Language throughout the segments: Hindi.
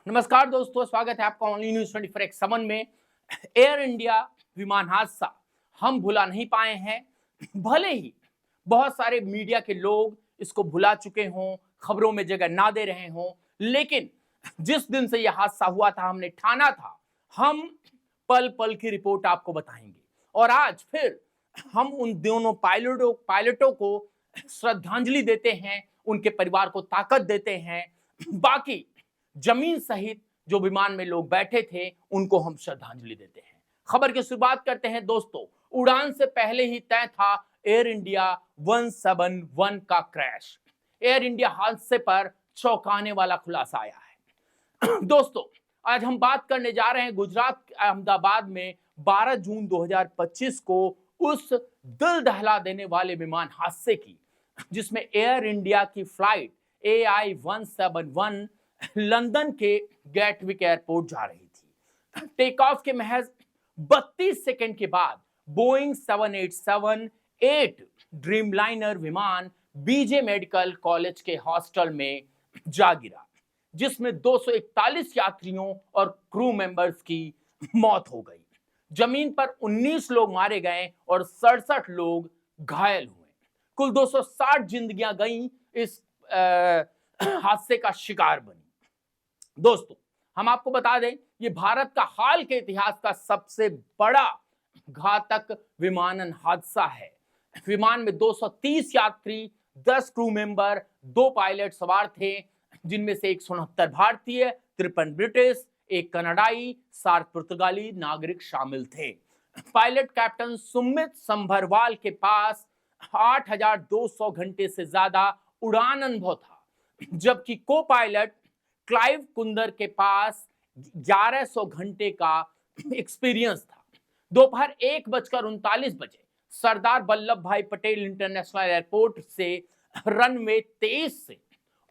नमस्कार दोस्तों, स्वागत है आपका ओनली न्यूज 24x7 में। एयर इंडिया विमान हादसा हम भुला नहीं पाए हैं। भले ही बहुत सारे मीडिया के लोग इसको भुला चुके हों, खबरों में जगह ना दे रहे हों, लेकिन जिस दिन से यह हादसा हुआ था हमने ठाना था हम पल पल की रिपोर्ट आपको बताएंगे। और आज फिर हम उन दोनों पायलटों को श्रद्धांजलि देते हैं, उनके परिवार को ताकत देते हैं। बाकी जमीन सहित जो विमान में लोग बैठे थे उनको हम श्रद्धांजलि देते हैं। खबर की शुरुआत करते हैं दोस्तों। उड़ान से पहले ही तय था एयर इंडिया 171 का क्रैश। एयर इंडिया हादसे पर चौंकाने वाला खुलासा आया है। दोस्तों, आज हम बात करने जा रहे हैं गुजरात के अहमदाबाद में 12 जून 2025 को उस दिल दहला देने वाले विमान हादसे की, जिसमें एयर इंडिया की फ्लाइट AI-171 लंदन के गैटविक एयरपोर्ट जा रही थी। टेक ऑफ के महज 32 सेकंड के बाद बोइंग 787-8 ड्रीमलाइनर विमान बीजे मेडिकल कॉलेज के हॉस्टल में जा गिरा, जिसमें 241 यात्रियों और क्रू मेंबर्स की मौत हो गई। जमीन पर 19 लोग मारे गए और 67 लोग घायल हुए। कुल 260 जिंदगियां गई इस हादसे का शिकार बनी। दोस्तों, हम आपको बता दें, ये भारत का हाल के इतिहास का सबसे बड़ा घातक विमानन हादसा है। विमान में 230 यात्री, 10 क्रू मेंबर, 2 पायलट सवार थे, जिनमें से 169 भारतीय, 53 ब्रिटिश, 1 कनाडाई, 7 पुर्तगाली नागरिक शामिल थे। पायलट कैप्टन सुमित संभरवाल के पास 8,200 घंटे से ज्यादा उड़ान अनुभव था, जबकि को पायलट क्लाइव कुंदर के पास 1100 घंटे का एक्सपीरियंस था। दोपहर 1:39 सरदार वल्लभ भाई पटेल इंटरनेशनल एयरपोर्ट से रनवे 23 से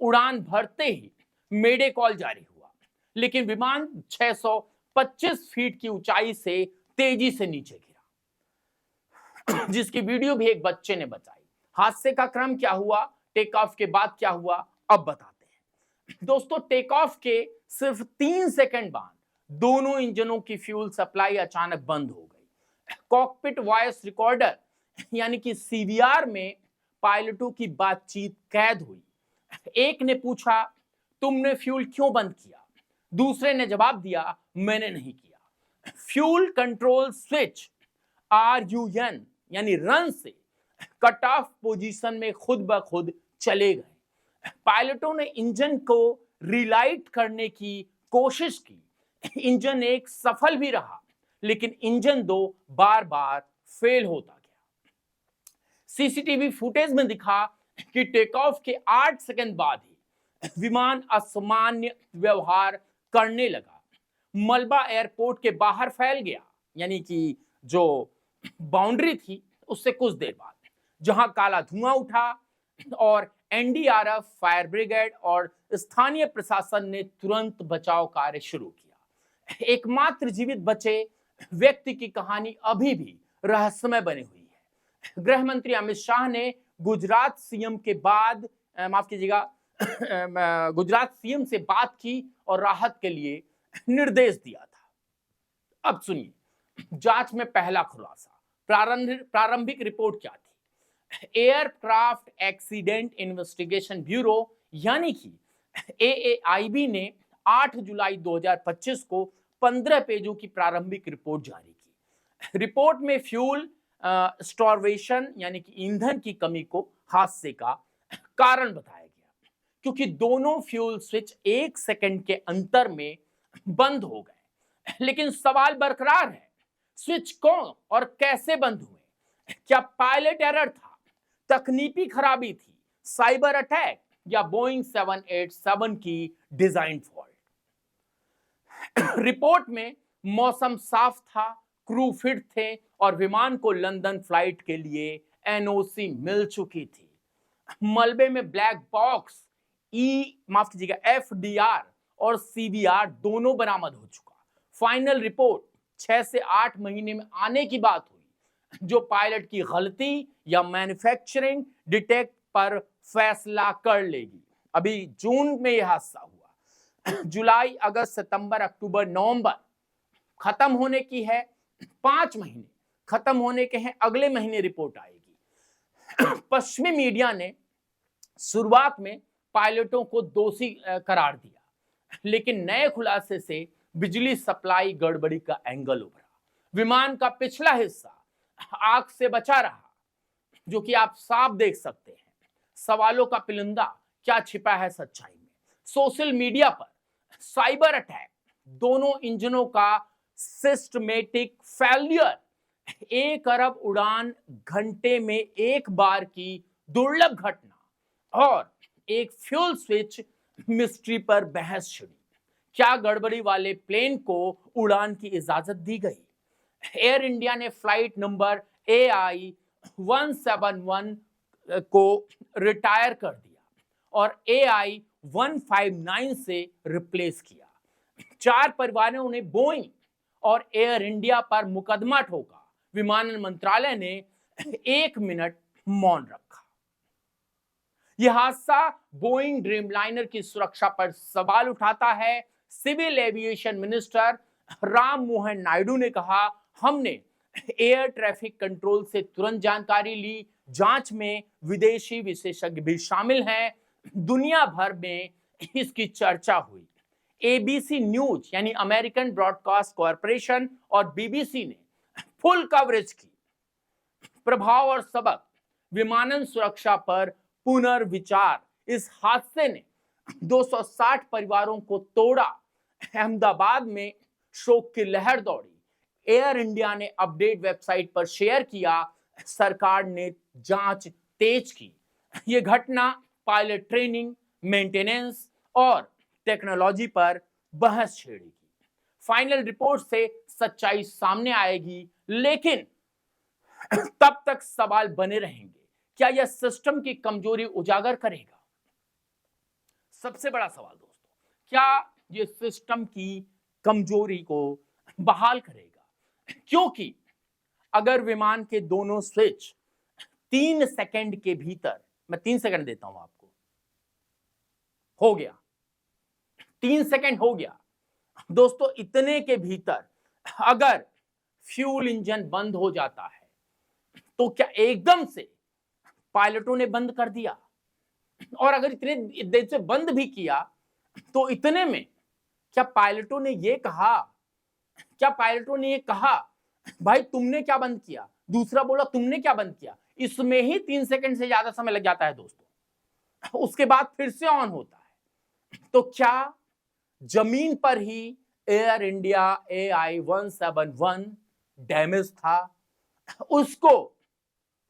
उड़ान भरते ही मेडे कॉल जारी हुआ, लेकिन विमान 625 फीट की ऊंचाई से तेजी से नीचे गिरा, जिसकी वीडियो भी एक बच्चे ने बताई। हादसे का क्रम क्या हुआ, टेक ऑफ के बाद क्या हुआ, अब बताते हैं। दोस्तों, टेक ऑफ के सिर्फ 3 सेकंड बाद दोनों इंजनों की फ्यूल सप्लाई अचानक बंद हो गई। कॉकपिट वॉइस रिकॉर्डर यानी कि CVR में पायलटों की बातचीत कैद हुई। एक ने पूछा, तुमने फ्यूल क्यों बंद किया? दूसरे ने जवाब दिया, मैंने नहीं किया। फ्यूल कंट्रोल स्विच RUN यानी रन से कट ऑफ पोजीशन में खुद ब खुद चले गए। पायलटों ने इंजन को रिलाइट करने की कोशिश की। इंजन 1 सफल भी रहा, लेकिन इंजन 2 बार बार फेल होता गया। CCTV फुटेज में दिखा कि टेक ऑफ के 8 सेकंड बाद ही विमान असामान्य व्यवहार करने लगा। मलबा एयरपोर्ट के बाहर फैल गया, यानी कि जो बाउंड्री थी उससे कुछ देर बाद, जहां काला धुआं उठा और NDRF, फायर ब्रिगेड और स्थानीय प्रशासन ने तुरंत बचाव कार्य शुरू किया। एकमात्र जीवित बचे व्यक्ति की कहानी अभी भी रहस्यमय बनी हुई है। गृह मंत्री अमित शाह ने गुजरात सीएम के बाद गुजरात सीएम से बात की और राहत के लिए निर्देश दिया था। अब सुनिए जांच में पहला खुलासा। प्रारंभिक रिपोर्ट क्या थी? एयरक्राफ्ट एक्सीडेंट इन्वेस्टिगेशन ब्यूरो यानी कि AAIB ने 8 जुलाई 2025 को 15 पेजों की प्रारंभिक रिपोर्ट जारी की। रिपोर्ट में फ्यूल स्टार्वेशन यानी कि ईंधन की कमी को हादसे का कारण बताया गया, क्योंकि दोनों फ्यूल स्विच 1 सेकंड के अंतर में बंद हो गए। लेकिन सवाल बरकरार है, स्विच कौन और कैसे बंद हुए? क्या पायलट एरर था, तकनीकी खराबी थी, साइबर अटैक या बोइंग 787 की डिजाइन फॉल्ट? रिपोर्ट में मौसम साफ था, क्रू फिट थे और विमान को लंदन फ्लाइट के लिए NOC मिल चुकी थी। मलबे में ब्लैक बॉक्स FDR और CVR दोनों बरामद हो चुका। फाइनल रिपोर्ट 6 से 8 महीने में आने की बात हुई, जो पायलट की गलती या मैन्युफैक्चरिंग डिटेक्ट पर फैसला कर लेगी। अभी जून में यह हादसा हुआ। जुलाई, अगस्त, सितंबर, अक्टूबर, नवंबर खत्म होने की है। 5 महीने खत्म होने के हैं, अगले महीने रिपोर्ट आएगी। पश्चिमी मीडिया ने शुरुआत में पायलटों को दोषी करार दिया, लेकिन नए खुलासे से बिजली सप्लाई गड़बड़ी का एंगल उभरा। विमान का पिछला हिस्सा आग से बचा रहा, जो कि आप साफ देख सकते हैं। सवालों का पिलंदा क्या छिपा है सच्चाई में? सोशल मीडिया पर साइबर अटैक, दोनों इंजनों का सिस्टमेटिक फेलियर, 1 अरब उड़ान घंटे में एक बार की दुर्लभ घटना और एक फ्यूल स्विच मिस्ट्री पर बहस छिड़ी। क्या गड़बड़ी वाले प्लेन को उड़ान की इजाजत दी गई? एयर इंडिया ने फ्लाइट नंबर AI 171 को रिटायर कर दिया और AI 159 से रिप्लेस किया। 4 परिवारों ने बोइंग और एयर इंडिया पर मुकदमा ठोका। विमानन मंत्रालय ने 1 मिनट मौन रखा। यह हादसा बोइंग ड्रीमलाइनर की सुरक्षा पर सवाल उठाता है। Civil aviation minister Ram Mohan Naidu ने कहा, हमने एयर ट्रैफिक कंट्रोल से तुरंत जानकारी ली। जांच में विदेशी विशेषज्ञ भी शामिल हैं। दुनिया भर में इसकी चर्चा हुई। ABC न्यूज यानी अमेरिकन ब्रॉडकास्ट कॉरपोरेशन और BBC ने फुल कवरेज की। प्रभाव और सबक, विमानन सुरक्षा पर पुनर्विचार। इस हादसे ने 260 परिवारों को तोड़ा। अहमदाबाद में शोक की लहर दौड़ी। एयर इंडिया ने अपडेट वेबसाइट पर शेयर किया। सरकार ने जांच तेज की। यह घटना पायलट ट्रेनिंग, मेंटेनेंस और टेक्नोलॉजी पर बहस छेड़ेगी। फाइनल रिपोर्ट से सच्चाई सामने आएगी, लेकिन तब तक सवाल बने रहेंगे। क्या यह सिस्टम की कमजोरी उजागर करेगा? सबसे बड़ा सवाल दोस्तों, क्या यह सिस्टम की कमजोरी को बहाल करेगा? क्योंकि अगर विमान के दोनों स्विच 3 सेकंड के भीतर, मैं 3 सेकंड देता हूं आपको, हो गया, 3 सेकंड हो गया दोस्तों, इतने के भीतर अगर फ्यूल इंजन बंद हो जाता है तो क्या एकदम से पायलटों ने बंद कर दिया? और अगर इतने देर से बंद भी किया तो इतने में क्या पायलटों ने ये कहा भाई तुमने क्या बंद किया? दूसरा बोला तुमने क्या बंद किया? इसमें ही 3 सेकंड से ज्यादा समय लग जाता है दोस्तों। उसके बाद फिर से ऑन होता है। तो क्या जमीन पर ही एयर इंडिया AI 171 डैमेज था, उसको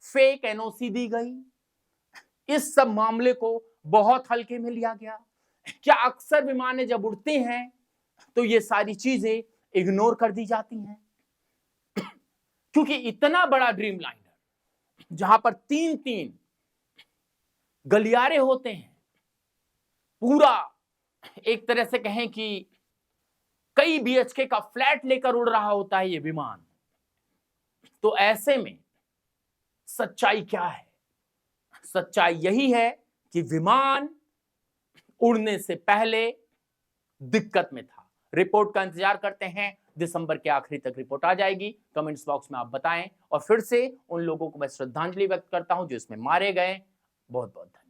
फेक NOC दी गई? इस सब मामले को बहुत हल्के में लिया गया। क्या अक्सर विमान जब उड़ते हैं तो ये सारी चीजें इग्नोर कर दी जाती हैं? क्योंकि इतना बड़ा ड्रीमलाइनर जहां पर 3-3 गलियारे होते हैं, पूरा एक तरह से कहें कि कई BHK का फ्लैट लेकर उड़ रहा होता है ये विमान, तो ऐसे में सच्चाई क्या है? सच्चाई यही है कि विमान उड़ने से पहले दिक्कत में था। रिपोर्ट का इंतजार करते हैं, दिसंबर के आखिरी तक रिपोर्ट आ जाएगी। कमेंट्स बॉक्स में आप बताएं और फिर से उन लोगों को मैं श्रद्धांजलि व्यक्त करता हूं जो इसमें मारे गए। बहुत बहुत धन्यवाद।